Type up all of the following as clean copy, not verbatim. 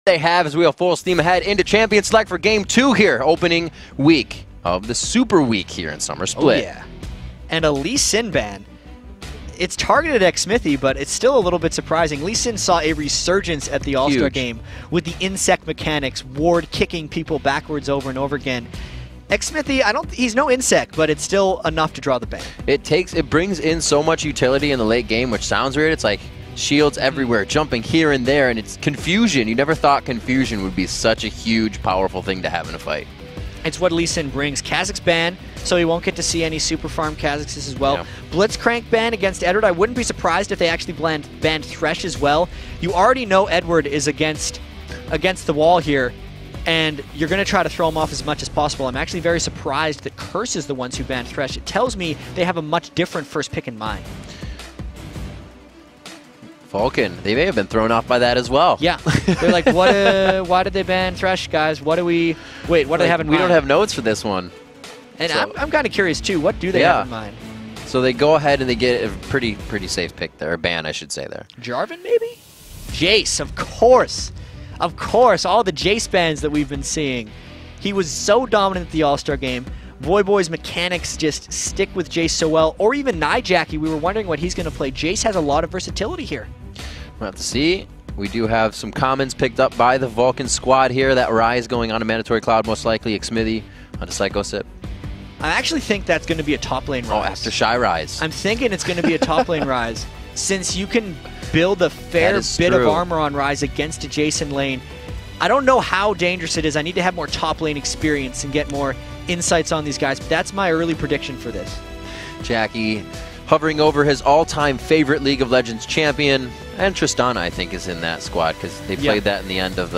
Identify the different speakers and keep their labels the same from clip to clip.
Speaker 1: they have as we are full steam ahead into Champion Select for Game 2 here, opening week of the Super Week here in Summer Split.
Speaker 2: Oh, yeah. And a Lee Sin ban. It's targeted at Smithy, but it's still a little bit surprising. Lee Sin saw a resurgence at the All-Star game with the insect mechanics, ward kicking people backwards over and over again. X-Smithy, he's no insect, but it's still enough to draw the ban.
Speaker 1: It brings in so much utility in the late game, which sounds weird. It's like shields everywhere, jumping here and there, and it's confusion. You never thought confusion would be such a huge, powerful thing to have in a fight.
Speaker 2: It's what Lee Sin brings. Kha'Zix ban, so he won't get to see any super farm Kha'Zix as well. Yeah. Blitzcrank ban against Edward. I wouldn't be surprised if they actually banned Thresh as well. You already know Edward is against the wall here, and you're going to try to throw him off as much as possible. I'm actually very surprised that Curse is the ones who banned Thresh. It tells me they have a much different first pick in mind.
Speaker 1: Vulcan, they may have been thrown off by that as well.
Speaker 2: Yeah. They're like, why did they ban Thresh, guys? What do they have in mind?
Speaker 1: We don't have notes for this one.
Speaker 2: And so, I'm kind of curious, too. What do they have in mind?
Speaker 1: So they go ahead and they get a pretty safe pick there, or ban, I should say there.
Speaker 2: Jarvan, maybe? Jace, of course. Of course, all the Jace bans that we've been seeing. He was so dominant at the All-Star game. Boy's mechanics just stick with Jace so well. Or even Nijaki, we were wondering what he's going to play. Jace has a lot of versatility here.
Speaker 1: We'll have to see. We do have some commons picked up by the Vulcan squad here. That Rise going on a Mandatory Cloud, most likely. Xmithy on a Psycho Sip.
Speaker 2: I actually think that's going to be a top lane Rise.
Speaker 1: Oh, after Shy Rise.
Speaker 2: I'm thinking it's going to be a top lane Rise. Since you can build a fair bit of armor on Rise against a Jason lane, I don't know how dangerous it is. I need to have more top lane experience and get more insights on these guys, but that's my early prediction for this.
Speaker 1: Jackie hovering over his all-time favorite League of Legends champion, and Tristana, I think, is in that squad because they played that in the end of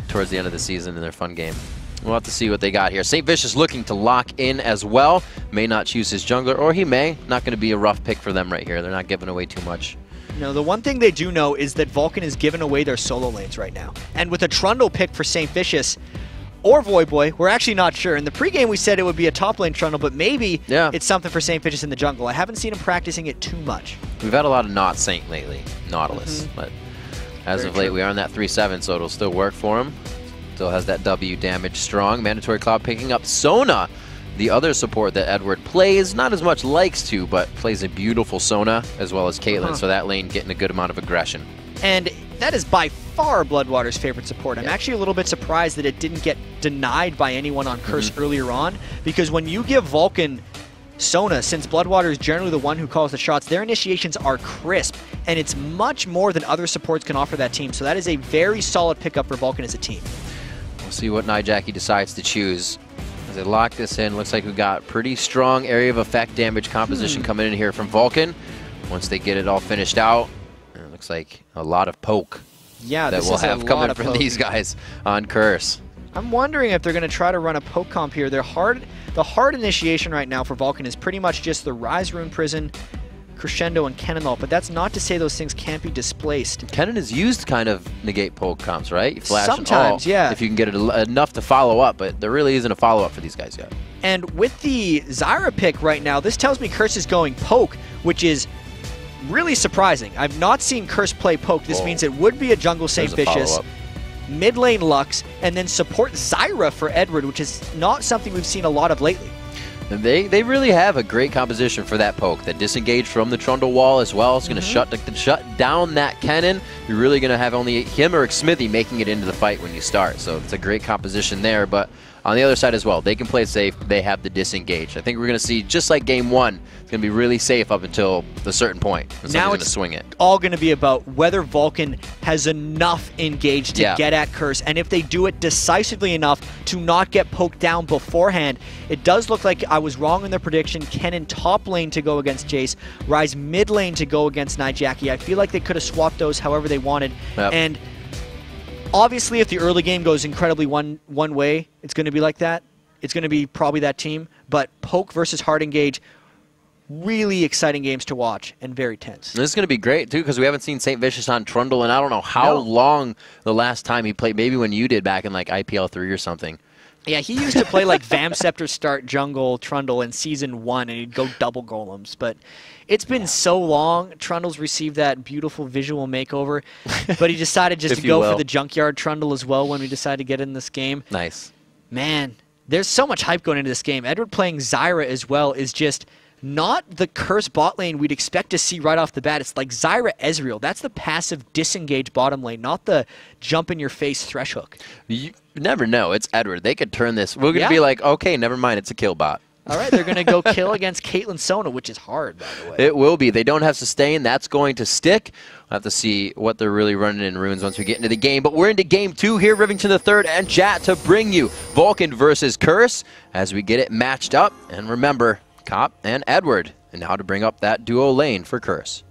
Speaker 1: towards the end of the season in their fun game. We'll have to see what they got here. St. Vicious looking to lock in as well. May not choose his jungler, or he may. Not going to be a rough pick for them right here. They're not giving away too much.
Speaker 2: No, the one thing they do know is that Vulcan is giving away their solo lanes right now. And with a Trundle pick for St. Vicious, or Voyboy, we're actually not sure. In the pregame, we said it would be a top lane Trundle, but maybe it's something for St. Vicious in the jungle. I haven't seen him practicing it too much.
Speaker 1: We've had a lot of not Saint lately, Nautilus. But as of late, we are on that 3-7, so it'll still work for him. Still has that W damage strong. Mandatory Cloud picking up Sona, the other support that Edward plays. Not as much likes to, but plays a beautiful Sona, as well as Caitlyn, so that lane getting a good amount of aggression. And
Speaker 2: that is by far Bloodwater's favorite support. I'm actually a little bit surprised that it didn't get denied by anyone on Curse earlier on, because when you give Vulcan Sona, since Bloodwater is generally the one who calls the shots, their initiations are crisp, and it's much more than other supports can offer that team. So that is a very solid pickup for Vulcan as a team.
Speaker 1: We'll see what Nijaki decides to choose. As they lock this in, looks like we've got pretty strong area of effect damage composition coming in here from Vulcan. Once they get it all finished out, it looks like a lot of poke that we'll have coming from these guys on Curse.
Speaker 2: I'm wondering if they're going to try to run a poke comp here. The hard initiation right now for Vulcan is pretty much just the Rise Rune Prison, Crescendo, and Cannonball, but that's not to say those things can't be displaced.
Speaker 1: Cannon is used to kind of negate poke comps, right? You flash
Speaker 2: sometimes,
Speaker 1: if you can get it enough to follow up, but there really isn't a follow-up for these guys yet.
Speaker 2: And with the Zyra pick right now, this tells me Curse is going poke, which is really surprising. I've not seen Curse play poke. This means it would be a jungle St. Vicious, mid lane Lux, and then support Zyra for Edward, which is not something we've seen a lot of lately.
Speaker 1: And they really have a great composition for that poke. That disengage from the Trundle wall as well. It's going to shut down that cannon. You're really going to have only him or Xmithy making it into the fight when you start. So it's a great composition there. But on the other side as well, they can play safe. They have the disengage. I think we're going to see, just like game one, it's going to be really safe up until a certain point.
Speaker 2: Now it's
Speaker 1: swing it.
Speaker 2: All going to be about whether Vulcan has enough engaged to get at Curse, and if they do it decisively enough to not get poked down beforehand. It does look like I was wrong in the prediction. Kennen top lane to go against Jace, Rise mid lane to go against Nijaki. I feel like they could have swapped those however they wanted. And obviously, if the early game goes incredibly one way, it's going to be like that. It's going to be probably that team. But poke versus hard engage, really exciting games to watch and very tense.
Speaker 1: This is going to be great, too, because we haven't seen St. Vicious on Trundle, and I don't know how long the last time he played, maybe when you did back in like IPL 3 or something.
Speaker 2: Yeah, he used to play like Vamscepter start jungle Trundle in Season 1, and he'd go double golems. But it's been so long. Trundle's received that beautiful visual makeover, but he decided just to go for the Junkyard Trundle as well when we decided to get in this game.
Speaker 1: Nice.
Speaker 2: Man, there's so much hype going into this game. Edward playing Zyra as well is just not the Curse bot lane we'd expect to see right off the bat. It's like Zyra Ezreal. That's the passive disengage bottom lane, not the jump-in-your-face thresh hook.
Speaker 1: You never know. It's Edward. They could turn this. We're going to be like, okay, never mind. It's a kill bot.
Speaker 2: All right, they're going to go kill against Caitlyn Sona, which is hard, by the way.
Speaker 1: It will be. They don't have sustain. That's going to stick. We'll have to see what they're really running in runes once we get into the game. But we're into game 2 here. Rivington III and chat to bring you Vulcan versus Curse as we get it matched up. And remember, Cop and Edward, and how to bring up that duo lane for Curse.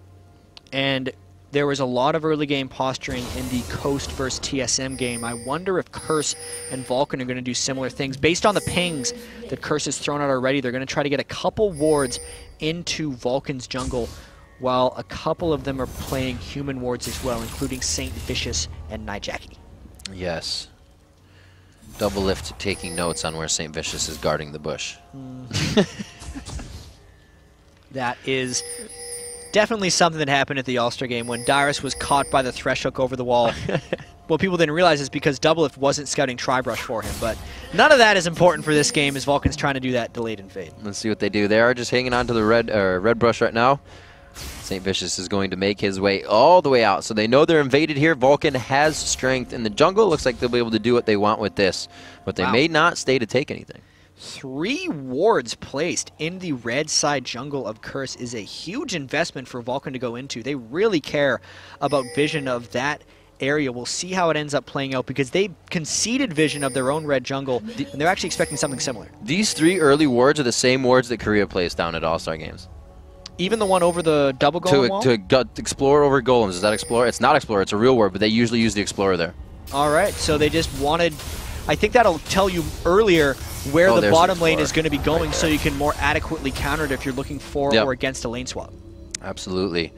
Speaker 2: And there was a lot of early game posturing in the Coast versus TSM game. I wonder if Curse and Vulcan are going to do similar things. Based on the pings that Curse has thrown out already, they're going to try to get a couple wards into Vulcan's jungle, while a couple of them are playing human wards as well, including Saint Vicious and Nijaki.
Speaker 1: Yes. Double Lift taking notes on where Saint Vicious is guarding the bush.
Speaker 2: That is definitely something that happened at the All-Star game when Dyrus was caught by the thresh hook over the wall. What people didn't realize is because Double Lift wasn't scouting Tribrush for him, but none of that is important for this game as Vulcan's trying to do that delayed and fade.
Speaker 1: Let's see what they do. They are just hanging on to the red brush right now. Saint Vicious is going to make his way all the way out, so they know they're invaded here. Vulcan has strength in the jungle. Looks like they'll be able to do what they want with this, but they may not stay to take anything.
Speaker 2: 3 wards placed in the red side jungle of Curse is a huge investment for Vulcan to go into. They really care about vision of that area. We'll see how it ends up playing out because they conceded vision of their own red jungle, and they're actually expecting something similar.
Speaker 1: These 3 early wards are the same wards that Korea plays down at All-Star games.
Speaker 2: Even the one over the double golem wall?
Speaker 1: To explore over golems. Is that Explorer? It's not Explorer. It's a real ward, but they usually use the Explorer there.
Speaker 2: All right, so they just wanted... I think that'll tell you earlier where the bottom lane is going to be going, so you can more adequately counter it if you're looking for or against a lane swap.
Speaker 1: Absolutely.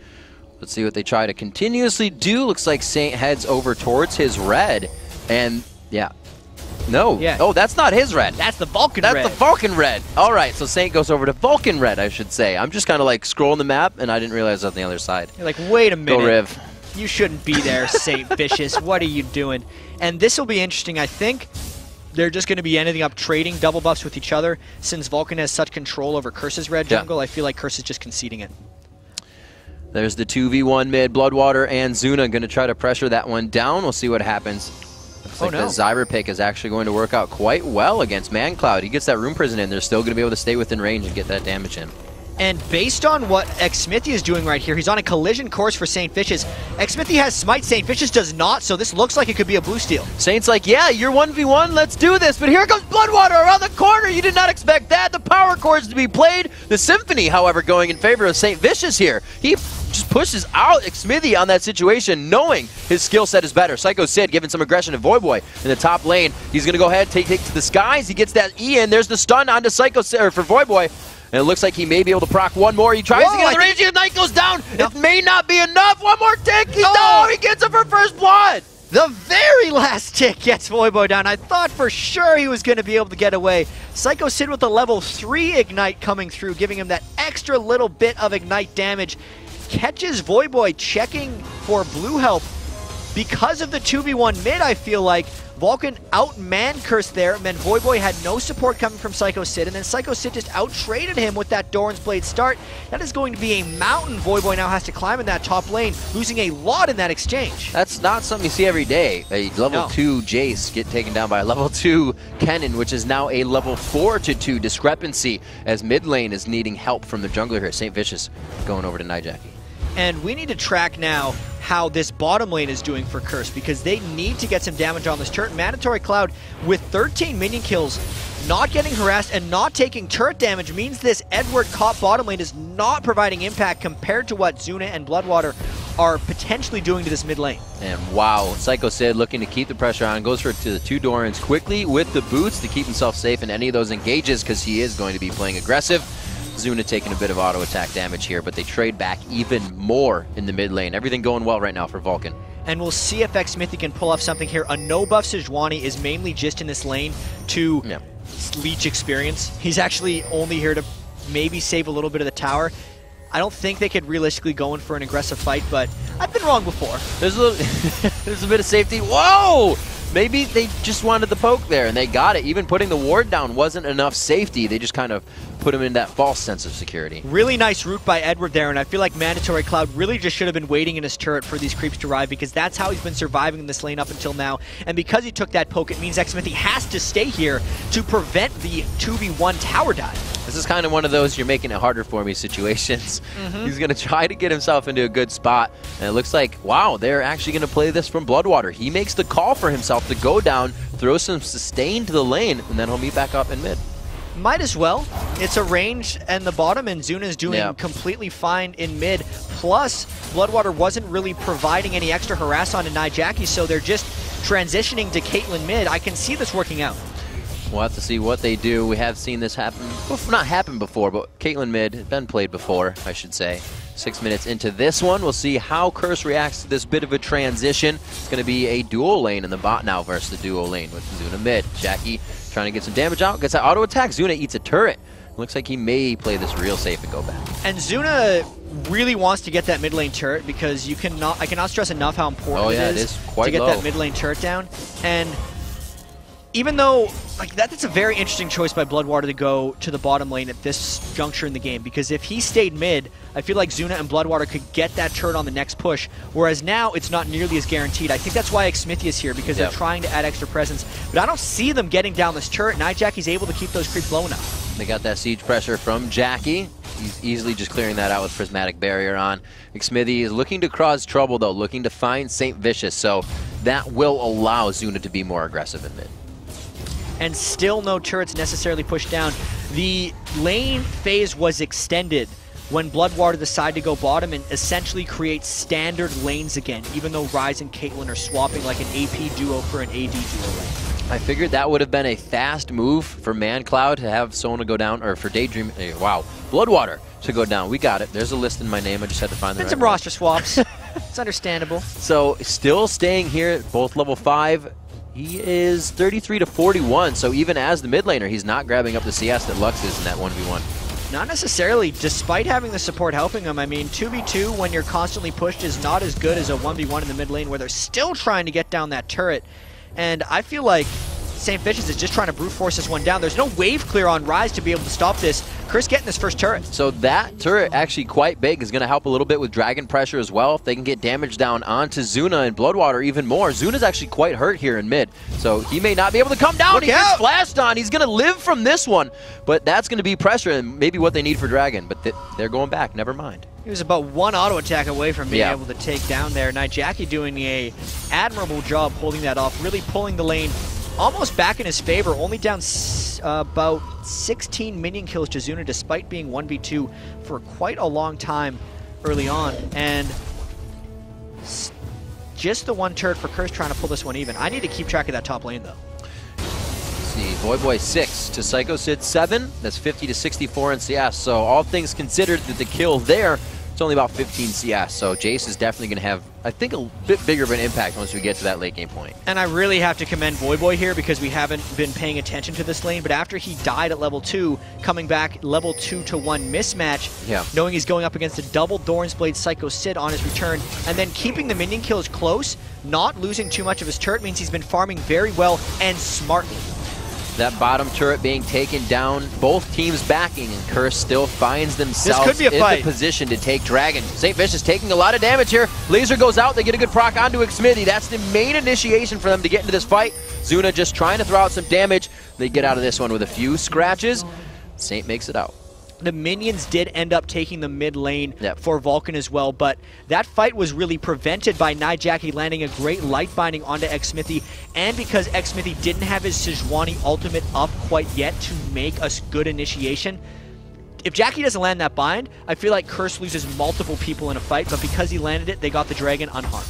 Speaker 1: Let's see what they try to continuously do. Looks like Saint heads over towards his red, and no.
Speaker 2: Yeah.
Speaker 1: Oh, that's not his red.
Speaker 2: That's the Vulcan red.
Speaker 1: That's the Vulcan red. All right, so Saint goes over to Vulcan red, I should say. I'm just kind of like scrolling the map, and I didn't realize on the other side.
Speaker 2: You're like, wait a minute.
Speaker 1: Go Riv.
Speaker 2: You shouldn't be there, Saint Vicious. What are you doing? And this will be interesting. I think they're just going to be ending up trading double buffs with each other. Since Vulcan has such control over Curse's red jungle, I feel like Curse is just conceding it.
Speaker 1: There's the 2v1 mid. Bloodwater and Zuna going to try to pressure that one down. We'll see what happens. Looks like the Zyra pick is actually going to work out quite well against ManCloud. He gets that Rune Prison in. They're still going to be able to stay within range and get that damage in.
Speaker 2: And based on what Xsmithy is doing right here, he's on a collision course for Saint Vicious. Xsmithy has Smite, Saint Vicious does not, so this looks like it could be a blue steal.
Speaker 1: Saint's like, yeah, you're 1v1, let's do this. But here comes Bloodwater around the corner. You did not expect that. The power chords to be played. The Symphony, however, going in favor of Saint Vicious here. He just pushes out Xsmithy on that situation, knowing his skill set is better. Psycho Sid giving some aggression to Voyboy in the top lane. He's going to go ahead and take it to the skies. He gets that E in. There's the stun onto Psycho Sid for Voyboy. And it looks like he may be able to proc one more. He tries to get in the range. The Knight goes down. No. It may not be enough. One more tick. He gets it for first blood.
Speaker 2: The very last tick gets Voyboy down. I thought for sure he was going to be able to get away. Psycho Sid with a level 3 Ignite coming through, giving him that extra little bit of Ignite damage. Catches Voyboy checking for blue help. Because of the 2v1 mid, I feel like Vulcan outmanned Curse there, and then Voyboy had no support coming from Psycho Sid, and then Psycho Sid just out-traded him with that Doran's Blade start. That is going to be a mountain Voyboy now has to climb in that top lane, losing a lot in that exchange.
Speaker 1: That's not something you see every day. A level 2 Jace get taken down by a level 2 Kennen, which is now a level 4-2 discrepancy, as mid lane is needing help from the jungler here. Saint Vicious going over to Nijaki.
Speaker 2: And we need to track now how this bottom lane is doing for Curse, because they need to get some damage on this turret. Mandatory Cloud with 13 minion kills, not getting harassed and not taking turret damage means this Edward caught bottom lane is not providing impact compared to what Zuna and Bloodwater are potentially doing to this mid lane. And
Speaker 1: wow, Psycho Sid looking to keep the pressure on, goes for to the 2 Dorans quickly with the boots to keep himself safe in any of those engages, because he is going to be playing aggressive. Zuna taking a bit of auto attack damage here, but they trade back even more in the mid lane. Everything going well right now for Vulcan.
Speaker 2: and we'll see if Xmithy can pull off something here. A no-buff Sejuani is mainly just in this lane to leech experience. He's actually only here to maybe save a little bit of the tower. I don't think they could realistically go in for an aggressive fight, but I've been wrong before.
Speaker 1: There's a little there's a bit of safety. Whoa! Maybe they just wanted the poke there, and they got it. Even putting the ward down wasn't enough safety. They just kind of put him in that false sense of security.
Speaker 2: Really nice route by Edward there, and I feel like Mandatory Cloud really just should have been waiting in his turret for these creeps to arrive, because that's how he's been surviving in this lane up until now. And because he took that poke, it means Xmithy has to stay here to prevent the 2v1 tower dive.
Speaker 1: This is kind of one of those you're making it harder for me situations. He's going to try to get himself into a good spot, and it looks like, wow, they're actually going to play this from Bloodwater. He makes the call for himself to go down, throw some sustain to the lane, and then he'll meet back up in mid.
Speaker 2: Might as well. It's a range and the bottom, and Zuna's doing completely fine in mid. Plus, Bloodwater wasn't really providing any extra harass on to Nijaki, so they're just transitioning to Caitlyn mid. I can see this working out.
Speaker 1: We'll have to see what they do. We have seen this happen, well, not happen before, but Caitlyn mid has been played before, I should say. 6 minutes into this one, we'll see how Curse reacts to this bit of a transition. It's going to be a dual lane in the bot now versus the dual lane with Zuna mid. Jackie trying to get some damage out, gets that auto attack. Zuna eats a turret. Looks like he may play this real safe and go back.
Speaker 2: And Zuna really wants to get that mid lane turret, because I cannot stress enough how important it is
Speaker 1: quite
Speaker 2: to get
Speaker 1: low.
Speaker 2: that mid lane turret down. And even though, like, that's a very interesting choice by Bloodwater to go to the bottom lane at this juncture in the game, because if he stayed mid, I feel like Zuna and Bloodwater could get that turret on the next push, whereas now it's not nearly as guaranteed. I think that's why Xmithy is here, because they're trying to add extra presence, but I don't see them getting down this turret. Nijaki's able to keep those creeps low enough.
Speaker 1: They got that siege pressure from Jackie. He's easily just clearing that out with Prismatic Barrier on. Xmithy is looking to cause trouble, though, looking to find St. Vicious, so that will allow Zuna to be more aggressive in mid.
Speaker 2: And still no turrets necessarily pushed down. The lane phase was extended when Bloodwater decided to go bottom and essentially create standard lanes again, even though Ryze and Caitlyn are swapping like an AP duo for an AD duo lane.
Speaker 1: I figured that would have been a fast move for ManCloud to have Sona go down, or for Daydream, wow, Bloodwater to go down. We got it. There's a list in my name. I just had to find the right
Speaker 2: some
Speaker 1: one.
Speaker 2: roster swaps. It's understandable.
Speaker 1: So still staying here at both level 5. He is 33 to 41, so even as the mid laner, he's not grabbing up the CS that Lux is in that 1v1.
Speaker 2: Not necessarily, despite having the support helping him. I mean, 2v2 when you're constantly pushed is not as good as a 1v1 in the mid lane where they're still trying to get down that turret. And I feel like St. Vicious is just trying to brute force this one down. There's no wave clear on Ryze to be able to stop this. Chris getting this first turret.
Speaker 1: So that turret, actually quite big, is going to help a little bit with dragon pressure as well. If they can get damage down onto Zuna and Bloodwater even more. Zuna's actually quite hurt here in mid, so he may not be able to come down. He gets flashed on. He's going to live from this one, but that's going to be pressure and maybe what they need for dragon, but they're going back. Never mind.
Speaker 2: He was about one auto attack away from being able to take down there. Nijaki doing a admirable job holding that off, really pulling the lane almost back in his favor, only down about 16 minion kills to Zuna despite being 1v2 for quite a long time early on. And just the one turret for Curse trying to pull this one even. I need to keep track of that top lane though.
Speaker 1: Let's see, Voyboy 6 to Psycho Sid 7. That's 50 to 64 in CS. So all things considered, that the kill there, it's only about 15 CS. So Jace is definitely going to have, I think, a bit bigger of an impact once we get to that late game point.
Speaker 2: And I really have to commend Voyboy here because we haven't been paying attention to this lane, but after he died at level 2, coming back level 2 to 1 mismatch, knowing he's going up against a double Thorn's Blade Psycho Sid on his return, and then keeping the minion kills close, not losing too much of his turret means he's been farming very well and smartly.
Speaker 1: That bottom turret being taken down, both teams backing, and Curse still finds themselves in the position to take Dragon. St. Vicious taking a lot of damage here. Laser goes out, they get a good proc onto Xmithy. That's the main initiation for them to get into this fight. Zuna just trying to throw out some damage. They get out of this one with a few scratches. Saint makes it out.
Speaker 2: The minions did end up taking the mid lane for Vulcan as well, but that fight was really prevented by Nijaki landing a great light binding onto Xmithy, and because Xmithy didn't have his Sejuani ultimate up quite yet to make a good initiation. If Jackie doesn't land that bind, I feel like Curse loses multiple people in a fight, but because he landed it, they got the dragon unharmed.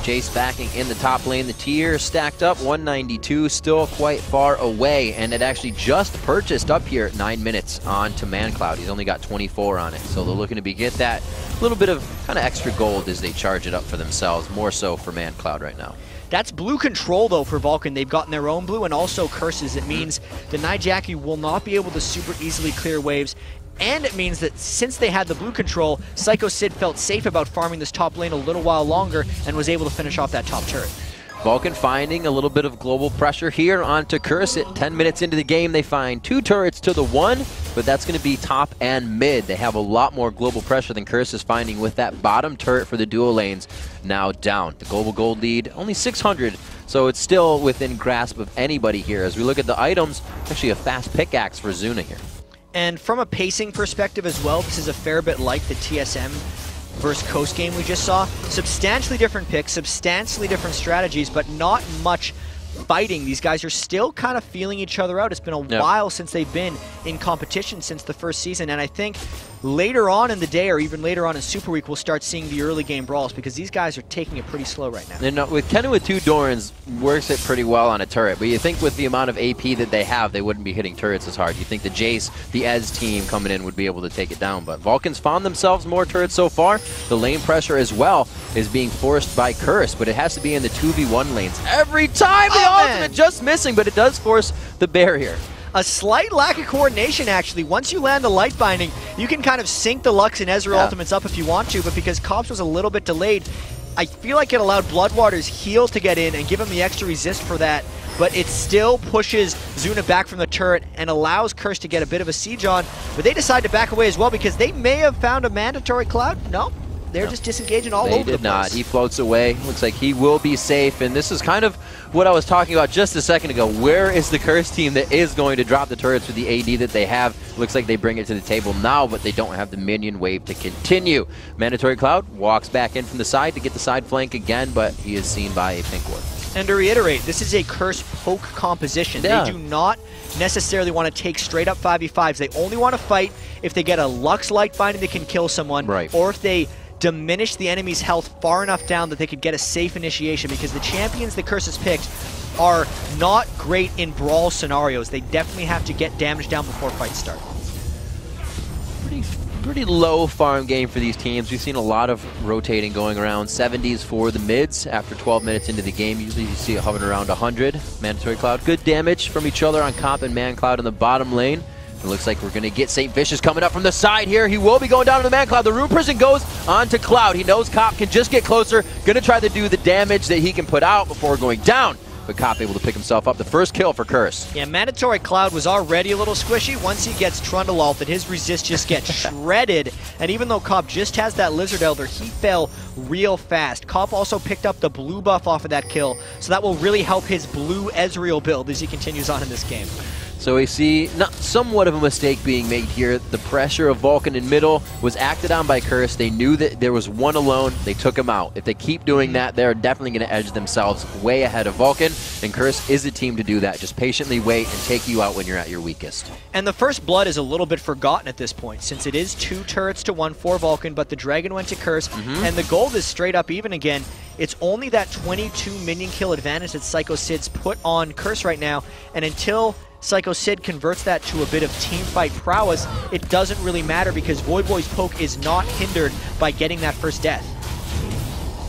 Speaker 1: Jace backing in the top lane. The tier stacked up 192, still quite far away, and it actually just purchased up here at 9 minutes on to ManCloud. He's only got 24 on it, so they're looking to get that little bit of kind of extra gold as they charge it up for themselves, more so for ManCloud right now.
Speaker 2: That's blue control, though, for Vulcan. They've gotten their own blue and also curses. It means the Nijaki will not be able to super easily clear waves. And it means that since they had the blue control, Psycho Sid felt safe about farming this top lane a little while longer and was able to finish off that top turret.
Speaker 1: Vulcan finding a little bit of global pressure here onto Curse. At 10 minutes into the game, they find 2 turrets to the 1, but that's going to be top and mid. They have a lot more global pressure than Curse is finding with that bottom turret for the dual lanes now down. The global gold lead, only 600, so it's still within grasp of anybody here. As we look at the items, actually a fast pickaxe for Zuna here.
Speaker 2: And from a pacing perspective as well, this is a fair bit like the TSM versus Coast game we just saw. Substantially different picks, substantially different strategies, but not much fighting. These guys are still kind of feeling each other out. It's been a while since they've been in competition since the first season, and I think later on in the day or even later on in Super Week we'll start seeing the early game brawls because these guys are taking it pretty slow right now.
Speaker 1: And with Kennen with 2 Dorans works it pretty well on a turret, but you think with the amount of AP that they have, they wouldn't be hitting turrets as hard. You think the Jace, the Ez team coming in would be able to take it down, but Vulcans found themselves more turrets so far. The lane pressure as well is being forced by Curse, but it has to be in the 2v1 lanes every time. The ultimate just missing, but it does force the barrier.
Speaker 2: A slight lack of coordination, actually. Once you land the light binding, you can kind of sync the Lux and Ezreal ultimates up if you want to, but because Cops was a little bit delayed, I feel like it allowed Bloodwater's heal to get in and give him the extra resist for that, but it still pushes Zuna back from the turret and allows Curse to get a bit of a siege on, but they decide to back away as well because they may have found a mandatory cloud. No. They're just disengaging all over the place.
Speaker 1: They did not. He floats away. Looks like he will be safe. And this is kind of what I was talking about just a second ago. Where is the Curse team that is going to drop the turrets with the AD that they have? Looks like they bring it to the table now, but they don't have the minion wave to continue. Mandatory Cloud walks back in from the side to get the side flank again, but he is seen by a pink ward.
Speaker 2: And to reiterate, this is a Curse poke composition. They do not necessarily want to take straight up 5v5s. They only want to fight if they get a Lux light binding that can kill someone, or if they diminish the enemy's health far enough down that they could get a safe initiation, because the champions that Curse has picked are not great in brawl scenarios. They definitely have to get damage down before fights start.
Speaker 1: Pretty low farm game for these teams. We've seen a lot of rotating going around. 70s for the mids after 12 minutes into the game. Usually you see it hovering around 100. Mandatory Cloud, good damage from each other on Comp and ManCloud in the bottom lane. It looks like we're going to get St. Vicious coming up from the side here. He will be going down to the ManCloud. The Rune Prison goes on to Cloud. He knows Cop can just get closer. Going to try to do the damage that he can put out before going down. But Cop able to pick himself up. The first kill for Curse.
Speaker 2: Yeah, Mandatory Cloud was already a little squishy. Once he gets Trundle ulted, his resist just gets shredded. And even though Cop just has that Lizard Elder, he fell real fast. Cop also picked up the blue buff off of that kill, so that will really help his blue Ezreal build as he continues on in this game.
Speaker 1: So we see somewhat of a mistake being made here. The pressure of Vulcan in middle was acted on by Curse. They knew that there was one alone. They took him out. If they keep doing that, they're definitely going to edge themselves way ahead of Vulcan. And Curse is a team to do that. Just patiently wait and take you out when you're at your weakest.
Speaker 2: And the first blood is a little bit forgotten at this point, since it is 2 turrets to 1 for Vulcan, but the Dragon went to Curse, and the gold is straight up even again. It's only that 22 minion kill advantage that Psycho Sid's put on Curse right now, and until Psycho Sid converts that to a bit of teamfight prowess, it doesn't really matter because Void Boy's poke is not hindered by getting that first death.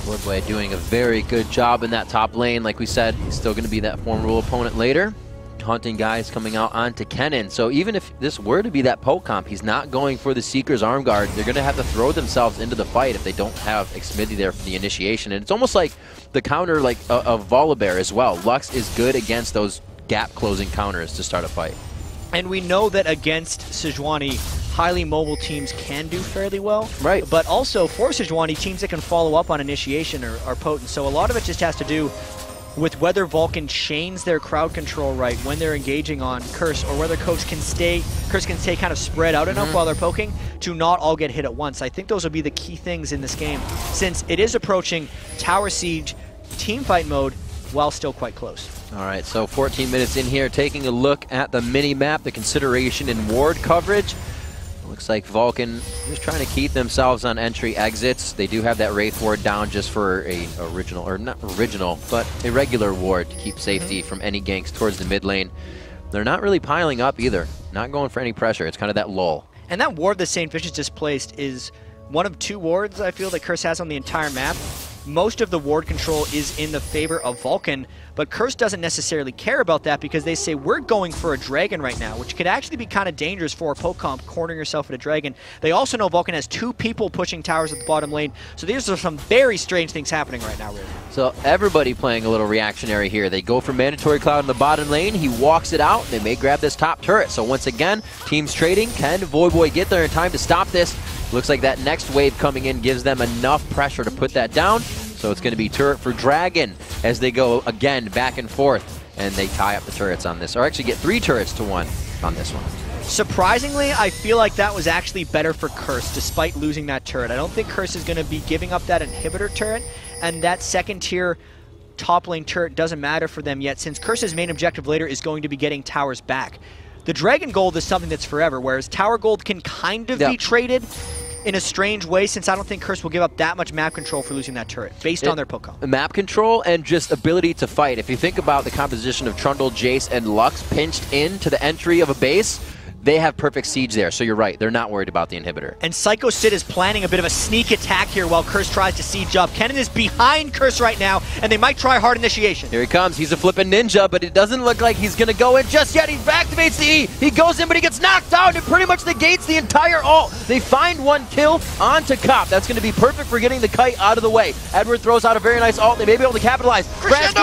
Speaker 1: Void Boy doing a very good job in that top lane. Like we said, he's still going to be that formidable opponent later. Hunting guys coming out onto Kennen. So even if this were to be that poke comp, he's not going for the Seeker's arm guard. They're going to have to throw themselves into the fight if they don't have Xmithie there for the initiation. And it's almost like the counter like of Volibear as well. Lux is good against those gap-closing counters to start a fight.
Speaker 2: And we know that against Sejuani, highly mobile teams can do fairly well.
Speaker 1: Right.
Speaker 2: But also, for Sejuani, teams that can follow up on initiation are potent. So a lot of it just has to do with whether Vulcan chains their crowd control right when they're engaging on Curse, or whether Curse can stay kind of spread out enough while they're poking to not all get hit at once. I think those will be the key things in this game, since it is approaching Tower Siege teamfight mode while still quite close.
Speaker 1: All right, so 14 minutes in here, taking a look at the mini-map, the consideration in ward coverage. Looks like Vulcan just trying to keep themselves on entry exits. They do have that Wraith ward down just for a original, or not original, but a regular ward to keep safety from any ganks towards the mid lane. They're not really piling up either, not going for any pressure. It's kind of that lull.
Speaker 2: And that ward that St. Vicious just placed is one of 2 wards I feel that Curse has on the entire map. Most of the ward control is in the favor of Vulcan, but Curse doesn't necessarily care about that because they say we're going for a dragon right now, which could actually be kind of dangerous for a poke comp, cornering yourself at a dragon. They also know Vulcan has 2 people pushing towers at the bottom lane, so these are some very strange things happening right now, really.
Speaker 1: So everybody playing a little reactionary here. They go for Mandatory Cloud in the bottom lane. He walks it out. They may grab this top turret. So once again, teams trading. Can Voyboy get there in time to stop this? Looks like that next wave coming in gives them enough pressure to put that down. So it's going to be turret for Dragon as they go again back and forth. And they tie up the turrets on this. Or actually get 3 turrets to 1 on this one.
Speaker 2: Surprisingly, I feel like that was actually better for Curse, despite losing that turret. I don't think Curse is going to be giving up that inhibitor turret, and that second tier top lane turret doesn't matter for them yet, since Curse's main objective later is going to be getting towers back. The Dragon Gold is something that's forever, whereas Tower Gold can kind of be traded in a strange way, since I don't think Curse will give up that much map control for losing that turret, based on their poke comp.
Speaker 1: Map control and just ability to fight. If you think about the composition of Trundle, Jace, and Lux pinched into the entry of a base, they have perfect siege there, so you're right. They're not worried about the inhibitor.
Speaker 2: And Psycho Sid is planning a bit of a sneak attack here while Curse tries to siege up. Kennen is behind Curse right now, and they might try hard initiation.
Speaker 1: Here he comes. He's a flipping ninja, but it doesn't look like he's going to go in just yet. He activates the E. He goes in, but he gets knocked out. It pretty much negates the entire ult. They find 1 kill onto Cop. That's going to be perfect for getting the kite out of the way. Edward throws out a very nice ult. They may be able to capitalize. Crescendo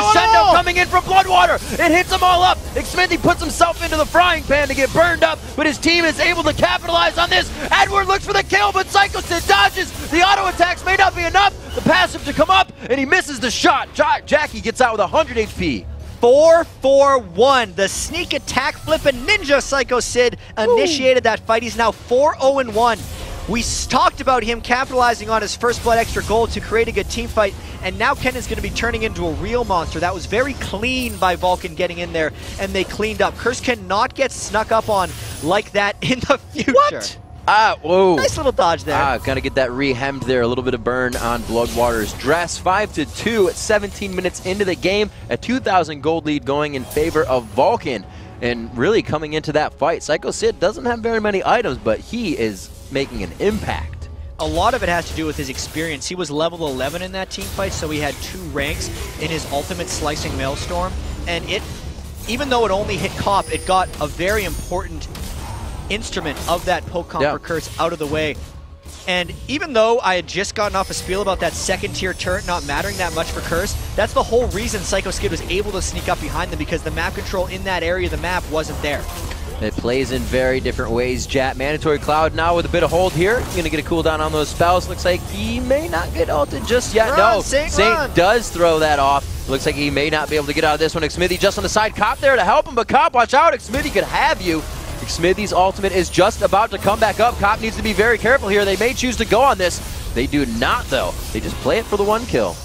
Speaker 1: coming in from Bloodwater. It hits them all up. Xmithie puts himself into the frying pan to get burned up, but his team is able to capitalize on this. Edward looks for the kill, but Psycho Sid dodges. The auto attacks may not be enough. The passive to come up, and he misses the shot. Jackie gets out with 100 HP.
Speaker 2: 4-4-1. The sneak attack flipping ninja Psycho Sid initiated that fight. He's now 4-0-1. We talked about him capitalizing on his first blood extra gold to create a good team fight, and now Kennen's going to be turning into a real monster. That was very clean by Vulcan getting in there, and they cleaned up. Curse cannot get snuck up on like that in the future.
Speaker 1: What? Whoa.
Speaker 2: Nice little dodge there.
Speaker 1: Gotta get that re-hemmed there. A little bit of burn on Bloodwater's dress. 5-2 at 17 minutes into the game. A 2,000 gold lead going in favor of Vulcan. And really coming into that fight, Psycho Sid doesn't have very many items, but he is making an impact.
Speaker 2: A lot of it has to do with his experience. He was level 11 in that team fight, so he had 2 ranks in his ultimate Slicing Maelstrom. And even though it only hit Cop, it got a very important instrument of that poke comp for Curse out of the way. And even though I had just gotten off a spiel about that second tier turret not mattering that much for Curse, that's the whole reason Psycho Skid was able to sneak up behind them, because the map control in that area of the map wasn't there.
Speaker 1: It plays in very different ways, Jat. Mandatory Cloud now with a bit of hold here. Going to get a cooldown on those spells. Looks like he may not get ulted just yet. No, Saint does throw that off. Looks like he may not be able to get out of this one. Xmithie just on the side. Cop there to help him, but Cop, watch out. Xmithie could have you. Xmithie's ultimate is just about to come back up. Cop needs to be very careful here. They may choose to go on this. They do not, though. They just play it for the 1 kill.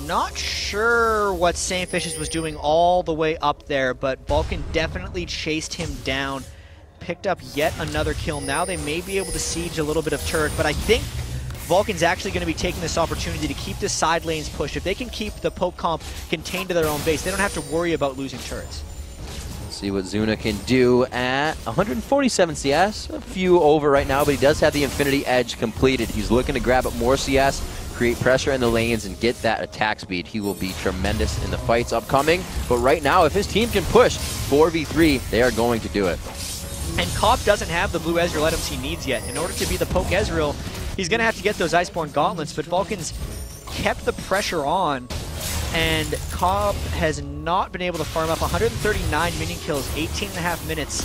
Speaker 2: Not sure what Saint Fishes was doing all the way up there, but Vulcan definitely chased him down, picked up yet another kill. Now they may be able to siege a little bit of turret, but I think Vulcan's actually going to be taking this opportunity to keep the side lanes pushed. If they can keep the poke comp contained to their own base, they don't have to worry about losing turrets.
Speaker 1: See what Zuna can do at 147 CS. A few over right now, but he does have the Infinity Edge completed. He's looking to grab up more CS, create pressure in the lanes, and get that attack speed. He will be tremendous in the fights upcoming. But right now, if his team can push 4v3, they are going to do it.
Speaker 2: And Cop doesn't have the blue Ezreal items he needs yet. In order to be the poke Ezreal, he's going to have to get those Iceborne Gauntlets, but Vulcan's kept the pressure on, and Cobb has not been able to farm up 139 minion kills, 18.5 minutes,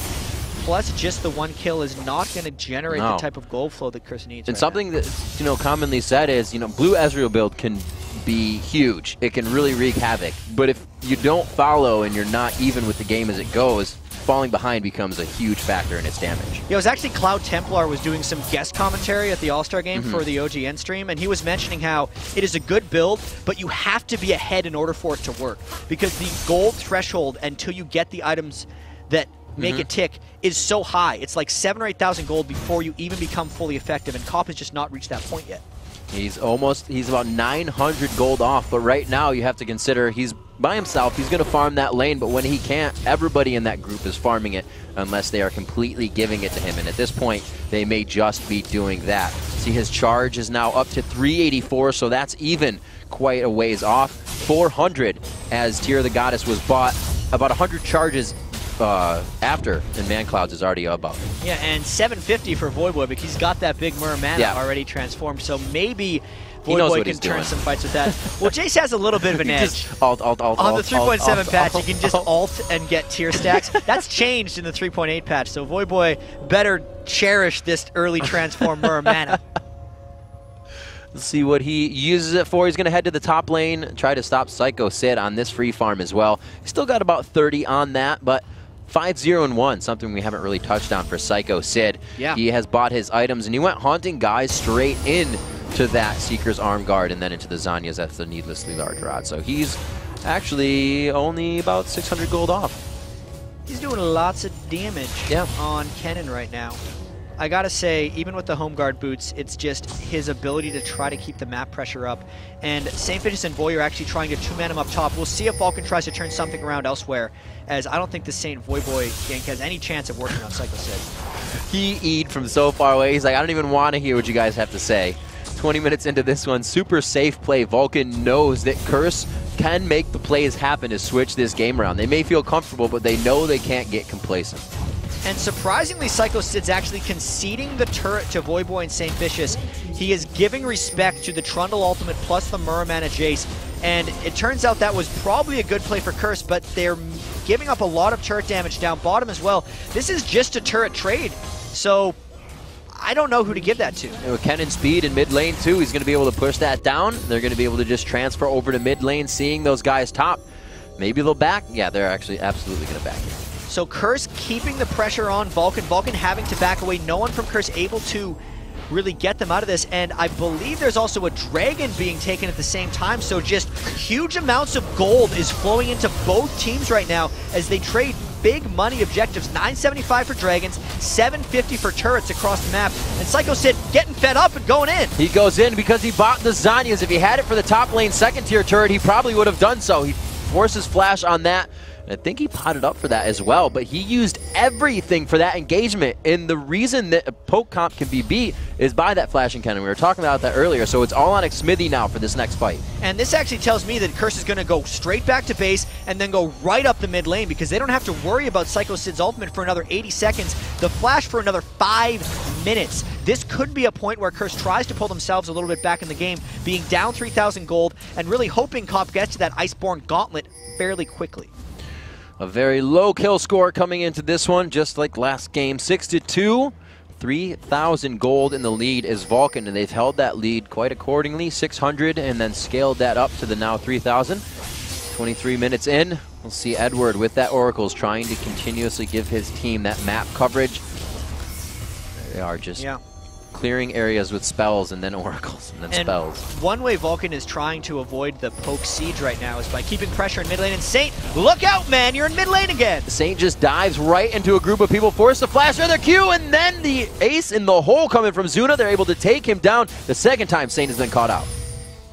Speaker 2: plus just the 1 kill is not going to generate the type of gold flow that Curse needs.
Speaker 1: And something that's commonly said is, blue Ezreal build can be huge. It can really wreak havoc. But if you don't follow and you're not even with the game as it goes, falling behind becomes a huge factor in its damage.
Speaker 2: Yeah, it was actually Cloud Templar was doing some guest commentary at the All-Star game for the OGN stream, and he was mentioning how it is a good build, but you have to be ahead in order for it to work, because the gold threshold until you get the items that make it tick is so high. It's like 7,000 or 8,000 gold before you even become fully effective, and Cop has just not reached that point yet.
Speaker 1: He's about 900 gold off, but right now you have to consider he's by himself, he's going to farm that lane, but when he can't, everybody in that group is farming it unless they are completely giving it to him. And at this point, they may just be doing that. See, his charge is now up to 384, so that's even quite a ways off. 400 as Tear of the Goddess was bought. About 100 charges after, and Man Clouds is already about.
Speaker 2: Yeah, and 750 for Voyboy because he's got that big Murr mana already transformed, so maybe Voyboy can turn some fights with that. Well, Jace has a little bit of an edge.
Speaker 1: Alt,
Speaker 2: on the 3.7 patch, you can just alt and get tier stacks. That's changed in the 3.8 patch, so Voyboy better cherish this early transform Murr mana.
Speaker 1: Let's see what he uses it for. He's going to head to the top lane, try to stop Psycho Sid on this free farm as well. He's still got about 30 on that, but 5-0-1, something we haven't really touched on for Psycho Sid.
Speaker 2: Yeah.
Speaker 1: He has bought his items, and he went haunting guys straight in to that Seeker's Arm Guard and then into the Zanya's. That's the needlessly large rod. So he's actually only about 600 gold off.
Speaker 2: He's doing lots of damage on Kennen right now. I gotta say, even with the home guard boots, it's just his ability to try to keep the map pressure up. And St. Vicious and Voy are actually trying to two-man him up top. We'll see if Vulcan tries to turn something around elsewhere, as I don't think the St. Voyboy gank has any chance of working on Psycho Sid.
Speaker 1: He eat from so far away. He's like, I don't even want to hear what you guys have to say. 20 minutes into this one, super safe play. Vulcan knows that Curse can make the plays happen to switch this game around. They may feel comfortable, but they know they can't get complacent.
Speaker 2: And surprisingly, Psycho Sid's actually conceding the turret to Voyboy and St. Vicious. He is giving respect to the Trundle ultimate plus the Muramana Jace. And it turns out that was probably a good play for Curse, but they're giving up a lot of turret damage down bottom as well. This is just a turret trade, so I don't know who to give that to.
Speaker 1: And with Kennen speed in mid lane too, he's going to be able to push that down. They're going to be able to just transfer over to mid lane, seeing those guys top. Maybe they'll back. Yeah, they're actually absolutely going to back here.
Speaker 2: So Curse keeping the pressure on Vulcan. Vulcan having to back away. No one from Curse able to really get them out of this. And I believe there's also a dragon being taken at the same time. So just huge amounts of gold is flowing into both teams right now as they trade big money objectives. 975 for dragons, 750 for turrets across the map. And Psycho Sid getting fed up and going in.
Speaker 1: He goes in because he bought the Zanyas. If he had it for the top lane second tier turret, he probably would have done so. He forces flash on that. I think he potted up for that as well, but he used everything for that engagement. And the reason that a poke comp can be beat is by that flashing cannon. We were talking about that earlier, so it's all on Xmithy now for this next fight.
Speaker 2: And this actually tells me that Curse is going to go straight back to base and then go right up the mid lane because they don't have to worry about Psycho Sid's ultimate for another 80 seconds, the flash for another 5 minutes. This could be a point where Curse tries to pull themselves a little bit back in the game, being down 3,000 gold and really hoping Comp gets to that Iceborne Gauntlet fairly quickly.
Speaker 1: A very low kill score coming into this one, just like last game. 6-2, 3,000 gold in the lead is Vulcan, and they've held that lead quite accordingly. 600, and then scaled that up to the now 3,000. 23 minutes in, we'll see Edward with that Oracles trying to continuously give his team that map coverage. They are just clearing areas with spells and then oracles and then spells.
Speaker 2: One way Vulcan is trying to avoid the poke siege right now is by keeping pressure in mid lane. And Saint, look out, man, you're in mid lane again.
Speaker 1: Saint just dives right into a group of people, force the flash or the Q, and then the ace in the hole coming from Zuna. They're able to take him down the second time Saint has been caught out.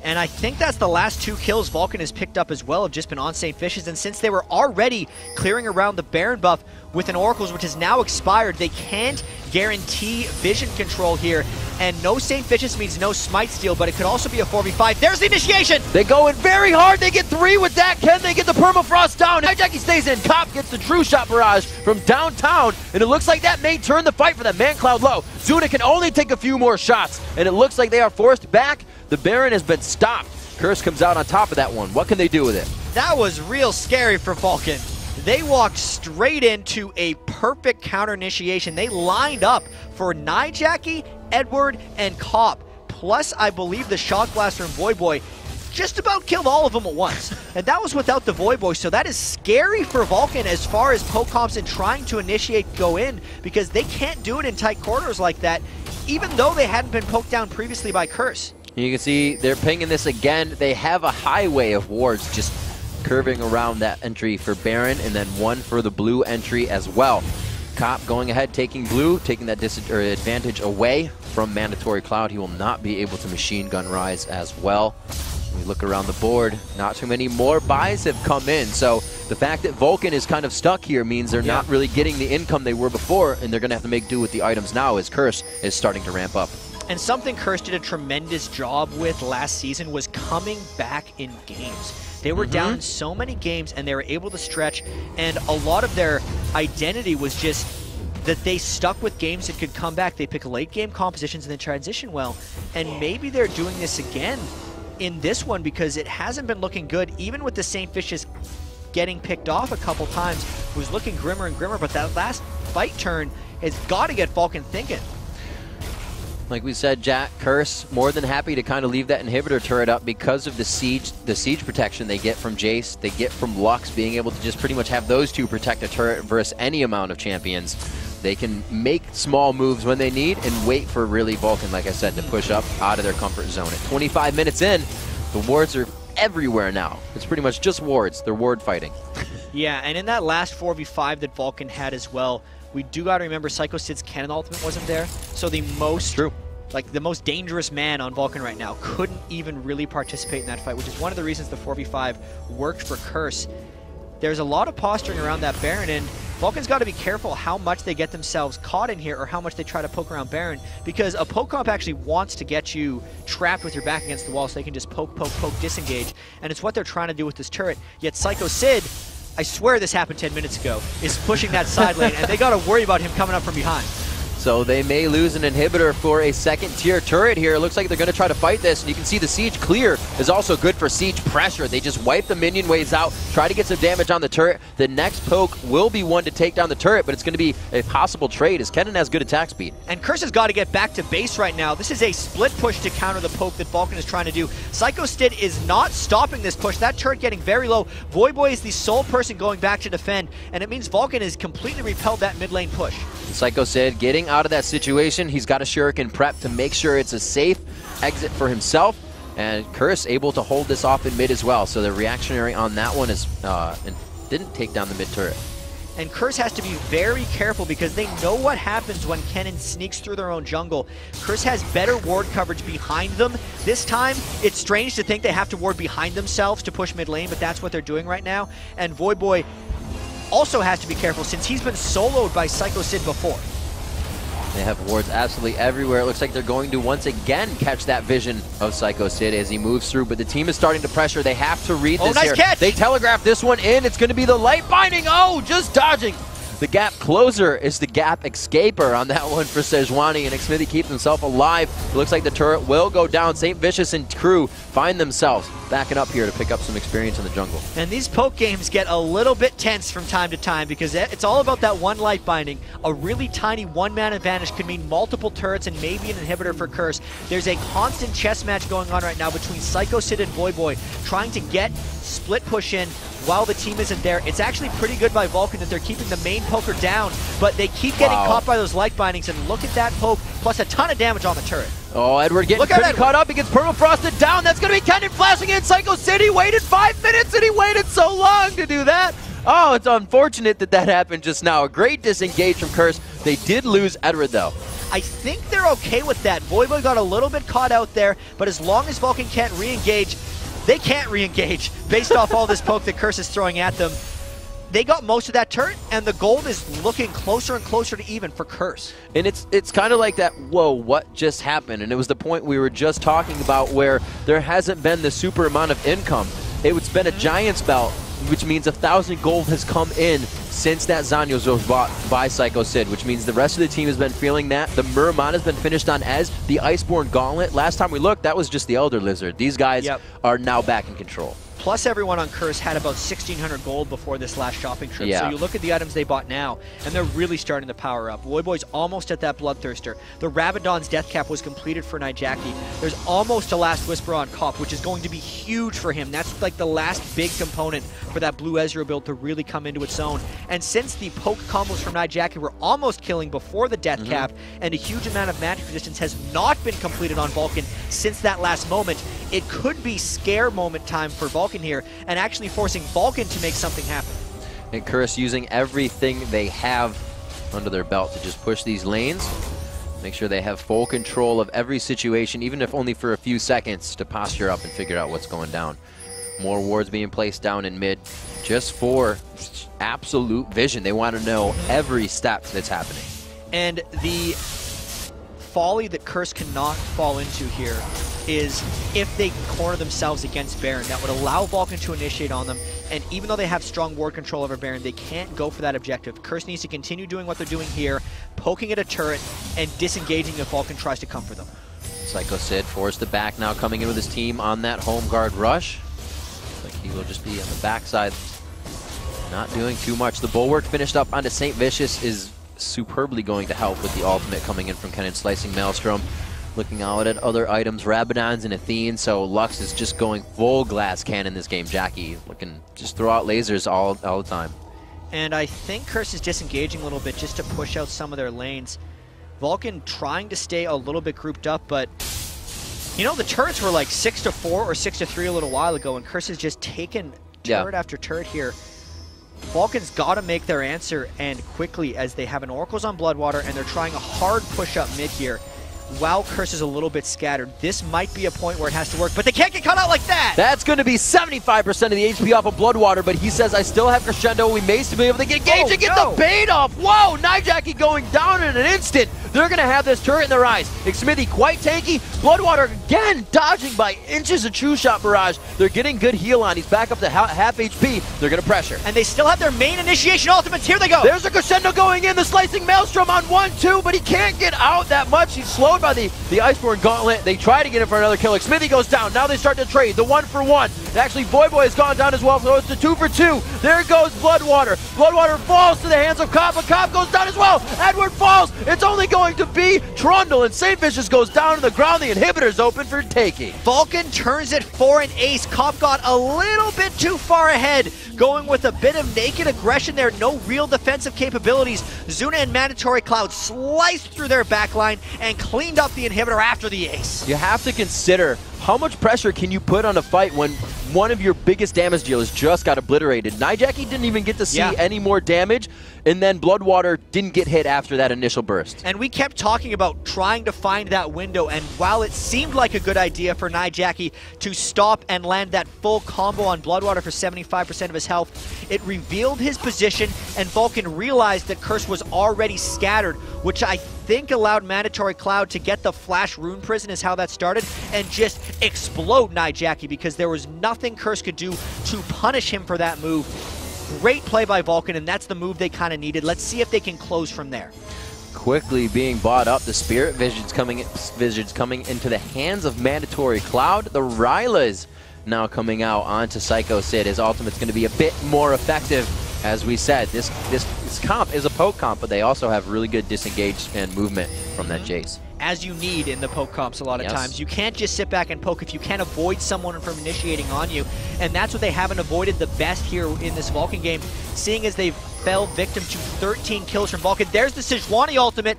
Speaker 2: And I think that's the last 2 kills Vulcan has picked up as well, have just been on St. Vicious. And since they were already clearing around the Baron buff with an Oracles, which has now expired, they can't guarantee vision control here. And no St. Vicious means no Smite Steal, but it could also be a 4v5. There's the initiation!
Speaker 1: They go in very hard. They get 3 with that. Can they get the permafrost down? Jackie stays in. Cop gets the true shot barrage from downtown. And it looks like that may turn the fight for them. Man Cloud low. Zuna can only take a few more shots. And it looks like they are forced back. The Baron has been stopped. Curse comes out on top of that one. What can they do with it?
Speaker 2: That was real scary for Vulcan. They walked straight into a perfect counter initiation. They lined up for Nijaki, Edward, and Cop. Plus, I believe the Shock Blaster and Voyboy just about killed all of them at once. And that was without the Voyboy, so that is scary for Vulcan as far as poke comps and trying to initiate go in, because they can't do it in tight corridors like that, even though they hadn't been poked down previously by Curse.
Speaker 1: You can see they're pinging this again. They have a highway of wards just curving around that entry for Baron, and then one for the blue entry as well. Cop going ahead, taking blue, taking that advantage away from Mandatory Cloud. He will not be able to machine gun rise as well. We look around the board, not too many more buys have come in. So the fact that Vulcan is kind of stuck here means they're not really getting the income they were before, and they're going to have to make do with the items now as Curse is starting to ramp up.
Speaker 2: And something Curse did a tremendous job with last season was coming back in games. They were down in so many games, and they were able to stretch, and a lot of their identity was just that they stuck with games that could come back. They pick late game compositions and then transition well, and maybe they're doing this again in this one because it hasn't been looking good, even with the St. Fishes getting picked off a couple times. It was looking grimmer and grimmer, but that last fight turn has got to get Vulcan thinking.
Speaker 1: Like we said, Jack, Curse more than happy to kind of leave that inhibitor turret up because of the siege protection they get from Jace, they get from Lux, being able to just pretty much have those two protect a turret versus any amount of champions. They can make small moves when they need and wait for really Vulcan, like I said, to push up out of their comfort zone. At 25 minutes in, the wards are everywhere now. It's pretty much just wards. They're ward fighting.
Speaker 2: Yeah, and in that last 4v5 that Vulcan had as well, we do got to remember Psycho Sid's cannon ultimate wasn't there. So the most, the most dangerous man on Vulcan right now couldn't even really participate in that fight, which is one of the reasons the 4v5 worked for Curse. There's a lot of posturing around that Baron, and Vulcan's got to be careful how much they get themselves caught in here or how much they try to poke around Baron, because a poke comp actually wants to get you trapped with your back against the wall so they can just poke, disengage, and it's what they're trying to do with this turret. Yet Psycho Sid, I swear this happened 10 minutes ago, is pushing that side lane, and they got to worry about him coming up from behind.
Speaker 1: So they may lose an inhibitor for a second-tier turret here. It looks like they're going to try to fight this, and you can see the siege clear is also good for siege pressure. They just wipe the minion waves out, try to get some damage on the turret. The next poke will be one to take down the turret, but it's going to be a possible trade as Kennen has good attack speed.
Speaker 2: And Curse has got to get back to base right now. This is a split push to counter the poke that Vulcan is trying to do. Psycho Sid is not stopping this push. That turret getting very low. Voyboy is the sole person going back to defend, and it means Vulcan has completely repelled that mid lane push.
Speaker 1: Psycho Sid getting out of that situation. He's got a Shuriken prep to make sure it's a safe exit for himself, and Curse able to hold this off in mid as well. So the reactionary on that one is and didn't take down the mid turret.
Speaker 2: And Curse has to be very careful because they know what happens when Kennen sneaks through their own jungle. Curse has better ward coverage behind them. This time, it's strange to think they have to ward behind themselves to push mid lane, but that's what they're doing right now. And Voyboy also has to be careful since he's been soloed by Psycho Sid before.
Speaker 1: They have wards absolutely everywhere. It looks like they're going to once again catch that vision of Psycho Sid as he moves through, but the team is starting to pressure. They have to read this
Speaker 2: nice
Speaker 1: here.
Speaker 2: Catch.
Speaker 1: They telegraph this one in. It's going to be the light binding. Oh, just dodging. The gap closer is the gap escaper on that one for Sejuani, and Xmithy keeps himself alive. It looks like the turret will go down. St. Vicious and crew find themselves backing up here to pick up some experience in the jungle.
Speaker 2: And these poke games get a little bit tense from time to time because it's all about that one light binding. A really tiny one-man advantage could mean multiple turrets and maybe an inhibitor for Curse. There's a constant chess match going on right now between Psycho Sid and Voyboy trying to get split push in while the team isn't there. It's actually pretty good by Vulcan that they're keeping the main poker down, but they keep getting caught by those light bindings, and look at that poke, plus a ton of damage on the turret.
Speaker 1: Oh, Edward getting pretty caught up. He gets permafrosted down. That's going to be Kennen flashing in. Psycho City waited 5 minutes, and he waited so long to do that. Oh, it's unfortunate that that happened just now. A great disengage from Curse. They did lose Edward, though.
Speaker 2: I think they're okay with that. Voyboy got a little bit caught out there, but as long as Vulcan can't re-engage, they can't re-engage based off all this poke that Curse is throwing at them. They got most of that turret, and the gold is looking closer and closer to even for Curse.
Speaker 1: And it's kind of like that, whoa, what just happened? And it was the point we were just talking about where there hasn't been the super amount of income. It's been a Giants belt, which means 1,000 gold has come in since that Zanyos was bought by Psycho Sid, which means the rest of the team has been feeling that. The Muramana has been finished on Ez. The Iceborne Gauntlet, last time we looked, that was just the Elder Lizard. These guys are now back in control.
Speaker 2: Plus everyone on Curse had about 1,600 gold before this last shopping trip. So you look at the items they bought now, and they're really starting to power up. Voyboy's almost at that Bloodthirster. The Rabadon's Death Cap was completed for Nijaki. There's almost a Last Whisper on Cop, which is going to be huge for him. That's like the last big component for that Blue Ezreal build to really come into its own. And since the poke combos from Nijaki were almost killing before the Death Cap, and a huge amount of magic resistance has not been completed on Vulcan since that last moment, it could be scare moment time for Vulcan here, and actually forcing Vulcan to make something happen.
Speaker 1: And Curse using everything they have under their belt to just push these lanes. Make sure they have full control of every situation, even if only for a few seconds, to posture up and figure out what's going down. More wards being placed down in mid just for absolute vision. They want to know every step that's happening.
Speaker 2: And the folly that Curse cannot fall into here is if they corner themselves against Baron, that would allow Vulcan to initiate on them, and even though they have strong ward control over Baron, they can't go for that objective. Curse needs to continue doing what they're doing here, poking at a turret and disengaging if Vulcan tries to come for them.
Speaker 1: Psycho Sid forced the back now, coming in with his team on that home guard rush. Looks like he will just be on the backside, not doing too much. The Bulwark finished up onto St. Vicious is superbly going to help with the ultimate coming in from Kennen, slicing Maelstrom. Looking out at other items, Rabadon's and Athene, so Lux is just going full glass cannon this game. Jackie looking just throw out lasers all the time.
Speaker 2: And I think Curse is disengaging a little bit just to push out some of their lanes. Vulcan trying to stay a little bit grouped up, but you know, the turrets were like 6-4 or 6-3 a little while ago, and Curse has just taken turret after turret here. Vulcan's got to make their answer, and quickly, as they have an Oracle's on Bloodwater, and they're trying a hard push up mid here. While Curse is a little bit scattered, this might be a point where it has to work, but they can't get caught out like that!
Speaker 1: That's going to be 75% of the HP off of Bloodwater, but he says, I still have Crescendo. We may still be able to get engaged and get the bait off. Whoa, Nijaki going down in an instant. They're going to have this turret in their eyes. Smithy quite tanky. Bloodwater again dodging by inches a true shot barrage. They're getting good heal on. He's back up to half HP. They're going to pressure.
Speaker 2: And they still have their main initiation ultimates. Here they go.
Speaker 1: There's a Crescendo going in. The slicing Maelstrom on 1-2, but he can't get out that much. He's slowed by the Iceborne Gauntlet. They try to get him for another kill. Smithy goes down. Now they start to trade. The 1-for-1. Actually, Void Boy has gone down as well, so it's the 2-for-2. There goes Bloodwater. Bloodwater falls to the hands of Cobb, but Cobb goes down as well. Edward falls. It's only going to be Trundle, and St. Vicious goes down to the ground. The inhibitor's open for taking.
Speaker 2: Vulcan turns it for an ace. Cobb got a little bit too far ahead, going with a bit of naked aggression there. No real defensive capabilities. Zuna and Mandatory Cloud sliced through their backline and cleaned up the inhibitor after the ace.
Speaker 1: You have to consider how much pressure can you put on a fight when one of your biggest damage dealers just got obliterated. Nijaki didn't even get to see any more damage, and then Bloodwater didn't get hit after that initial burst.
Speaker 2: And we kept talking about trying to find that window, and while it seemed like a good idea for Nijaki to stop and land that full combo on Bloodwater for 75% of his health, it revealed his position, and Vulcan realized that Curse was already scattered, which I think allowed Mandatory Cloud to get the Flash Rune Prison is how that started, and just explode Nijaki, because there was nothing Curse could do to punish him for that move. Great play by Vulcan, and that's the move they kind of needed. Let's see if they can close from there.
Speaker 1: Quickly being bought up, the Spirit Visions coming into the hands of Mandatory Cloud. The Rylas now coming out onto Psycho Sid. His ultimate's going to be a bit more effective. As we said, this comp is a poke comp, but they also have really good disengage and movement from that Jace.
Speaker 2: As you need in the poke comps a lot of times. You can't just sit back and poke if you can't avoid someone from initiating on you, and that's what they haven't avoided the best here in this Vulcan game, seeing as they've fell victim to 13 kills from Vulcan. There's the Sejuani ultimate,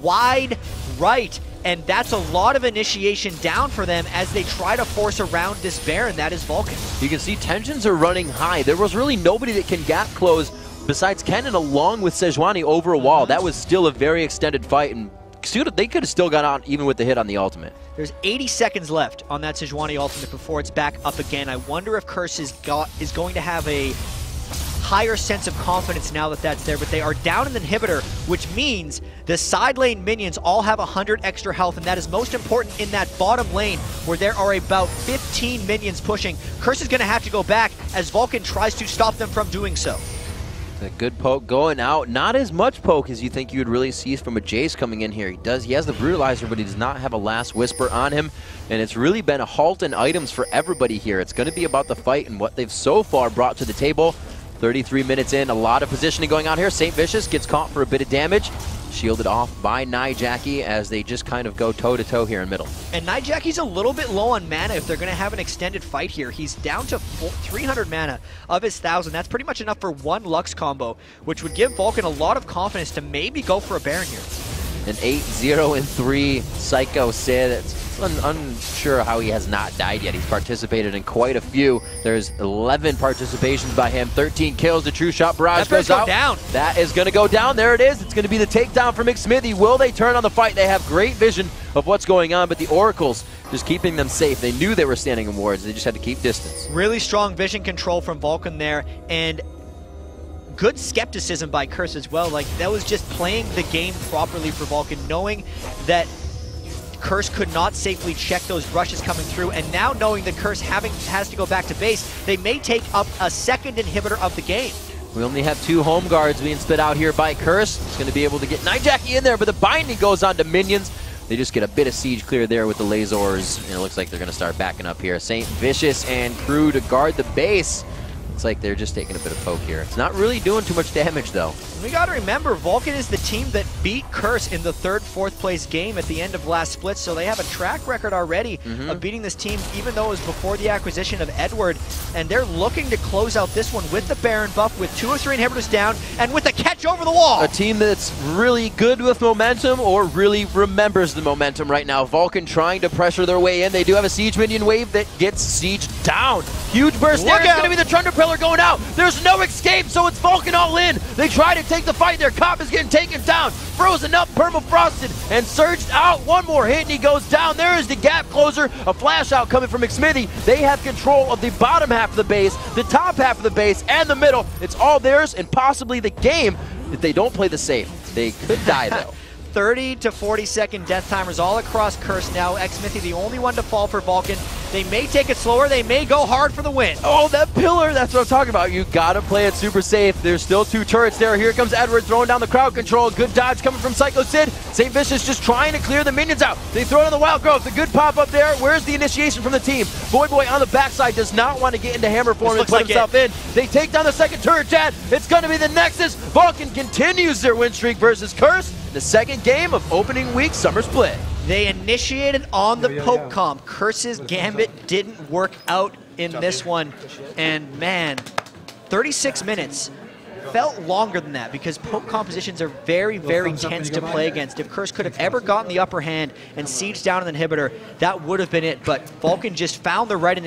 Speaker 2: wide right, and that's a lot of initiation down for them as they try to force around this Baron that is Vulcan. You
Speaker 1: can see tensions are running high. There was really nobody that can gap close besides Kennen along with Sejuani over a wall. That was still a very extended fight, and they could have still got out even with the hit on the ultimate.
Speaker 2: There's 80 seconds left on that Sejuani ultimate before it's back up again. I wonder if Curse is going to have a higher sense of confidence now that that's there, but they are down in the inhibitor, which means the side lane minions all have 100 extra health, and that is most important in that bottom lane where there are about 15 minions pushing. Curse is going to have to go back as Vulcan tries to stop them from doing so.
Speaker 1: A good poke going out. Not as much poke as you think you would really see from a Jace coming in here. He has the Brutalizer, but he does not have a Last Whisper on him. And it's really been a halt in items for everybody here. It's going to be about the fight and what they've so far brought to the table. 33 minutes in, a lot of positioning going on here. St. Vicious gets caught for a bit of damage. Shielded off by Nijaki as they just kind of go toe-to-toe here in middle.
Speaker 2: And Nijaki's a little bit low on mana if they're going to have an extended fight here. He's down to 300 mana of his 1,000. That's pretty much enough for one Lux combo, which would give Vulcan a lot of confidence to maybe go for a Baron here.
Speaker 1: An 8-0-3 Psycho Sid. unsure how he has not died yet. He's participated in quite a few. There's 11 participations by him, 13 kills. The true shot barrage goes out.
Speaker 2: Down.
Speaker 1: That is going to go down. There it is. It's going to be the takedown for McSmithy. Will they turn on the fight? They have great vision of what's going on, but the Oracles just keeping them safe. They knew they were standing in wards. They just had to keep distance.
Speaker 2: Really strong vision control from Vulcan there, and good skepticism by Curse as well. Like, that was just playing the game properly for Vulcan, knowing that Curse could not safely check those rushes coming through, and now knowing that Curse has to go back to base, they may take up a second inhibitor of the game.
Speaker 1: We only have 2 home guards being spit out here by Curse. It's going to be able to get Nijaki in there, but the binding goes on to minions. They just get a bit of siege clear there with the lasers, and it looks like they're going to start backing up here. Saint Vicious and crew to guard the base. Looks like they're just taking a bit of poke here. It's not really doing too much damage, though.
Speaker 2: We got to remember, Vulcan is the team that beat Curse in the 3rd, 4th place game at the end of last split, so they have a track record already of beating this team, even though it was before the acquisition of Edward, and they're looking to close out this one with the Baron buff, with 2 or 3 inhibitors down, and with the catch over the wall.
Speaker 1: A team that's really good with momentum, or really remembers the momentum right now. Vulcan trying to pressure their way in. They do have a siege minion wave that gets siege down. Huge burst there. It's going to be the Thunder Pillar going out. There's no escape, so it's Vulcan all in. They try to take the fight. Their cop is getting taken down. Frozen up, permafrosted, and surged out. One more hit, and he goes down. There is the gap closer. A flash out coming from McSmithy. They have control of the bottom half of the base, the top half of the base, and the middle. It's all theirs, and possibly the game if they don't play the safe. They could die, though.
Speaker 2: 30 to 40 second death timers all across Curse now. Xmithy the only one to fall for Vulcan. They may take it slower. They may go hard for the win.
Speaker 1: Oh, that pillar. That's what I'm talking about. You got to play it super safe. There's still 2 turrets there. Here comes Edward throwing down the crowd control. Good dodge coming from Psycho Sid. St. Vicious just trying to clear the minions out. They throw it on the Wild Growth. The good pop up there. Where's the initiation from the team? Boy on the backside does not want to get into hammer form and put himself in. They take down the second turret, Chad. It's going to be the Nexus. Vulcan continues their win streak versus Curse. The second game of opening week summer split.
Speaker 2: They initiated on the poke comp. Curse's gambit didn't work out in this one. And man, 36 minutes felt longer than that because poke compositions are very, very tense to play against. If Curse could have ever gotten the upper hand and sieged down an inhibitor, that would have been it. But Vulcan just found the right